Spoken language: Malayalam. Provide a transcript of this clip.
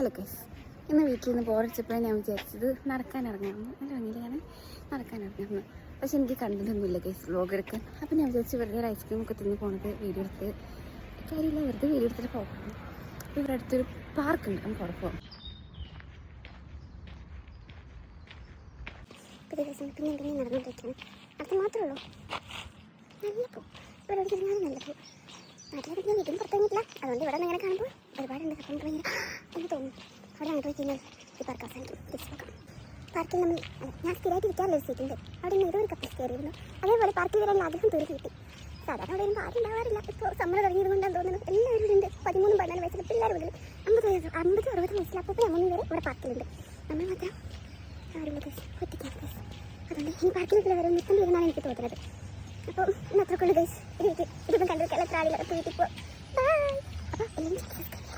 ഹലോ ഗൈസ്, ഇന്ന് വീട്ടിൽ നിന്ന് ബോറടിച്ചപ്പോഴാണ് ഞാൻ വിചാരിച്ചത് നടക്കാൻ ഇറങ്ങാമെന്ന്. നല്ല ഭംഗിയിലാണ് നടക്കാൻ ഇറങ്ങാമെന്ന്. പക്ഷെ എനിക്ക് കണ്ടതൊന്നുമില്ല ഗൈസ് വ്ലോഗ് എടുക്കാൻ. അപ്പം ഞാൻ വിചാരിച്ചു വെറുതെ ഒരു ഐസ്ക്രീം ഒക്കെ തിന്ന് പോണത് വീഡിയോ എടുത്ത് കാര്യമില്ല, വെറുതെ വീഡിയോ എടുത്തിട്ട് പോകണം. അപ്പോൾ ഇവിടെ അടുത്തൊരു പാർക്കുണ്ട്, നമുക്ക് അവിടെ പോകാം. പുതിയ ദിവസം പിന്നെ എന്തെങ്കിലും നടന്നുകൊണ്ടിരിക്കുകയാണ്. അത് മാത്രമേ ഉള്ളൂ, നല്ല പോ ഇവിടെ ഇരുന്നാലും നല്ല പോ. നാട്ടിലെ ഞാൻ വീട്ടിൽ പുറത്തിറങ്ങിയിട്ടില്ല, അതുകൊണ്ട് ഇവിടെ ഇങ്ങനെ കാണുമ്പോൾ ഒരുപാടുണ്ട്. അപ്പം ഭയങ്കര എന്ന് തോന്നും. അവിടെ അങ്ങോട്ട് പോയി കഴിഞ്ഞാൽ ഈ പാർക്ക് അവസാനിക്കും. തിരിച്ചു നോക്കാം. പാർക്കിൽ നമ്മൾ ഞാൻ സ്ഥിരമായിട്ട് ഇരിക്കാറില്ല ഒരു സീറ്റുണ്ട്. അവിടെ നിന്ന് ഏതോ ഒരു കപ്പിൾ കയറിയിരുന്നു. അതേപോലെ പാർക്കിൽ വരാൻ ആഗ്രഹം തീർത്ത് കിട്ടി. സാധാരണ അവിടെ വരുമ്പോൾ ആരും ഉണ്ടാവാറില്ല. ഇപ്പോൾ സമ്മർ തുടങ്ങിയതുകൊണ്ടാണ് തോന്നുന്നത്. എല്ലാവരും ഉണ്ട്. 13-14 വയസ്സിൽ പിള്ളേർ മുതൽ 50-60 വയസ്സിൽ അപ്പോൾ അമ്മ വരെ ഇവിടെ പാർക്കിലുണ്ട്. നമ്മൾ മാത്രം ആരുമില്ല ഗൈസ്, ഒറ്റയ്ക്കാണ് ഗൈസ്. അതുകൊണ്ട് ഈ പാർക്കിൽ വരെ നിർത്തേണ്ടി വരുന്നതാണ് എനിക്ക് തോന്നുന്നത്. അപ്പോൾ ഇന്ന് അത്രക്കുള്ള ഗൈസ്. ഇതിപ്പം കണ്ടിരിക്കാൻ എത്ര ആളില്ല. വീട്ടിൽ പോകാം. ബൈ. അപ്പോൾ എല്ലാവരും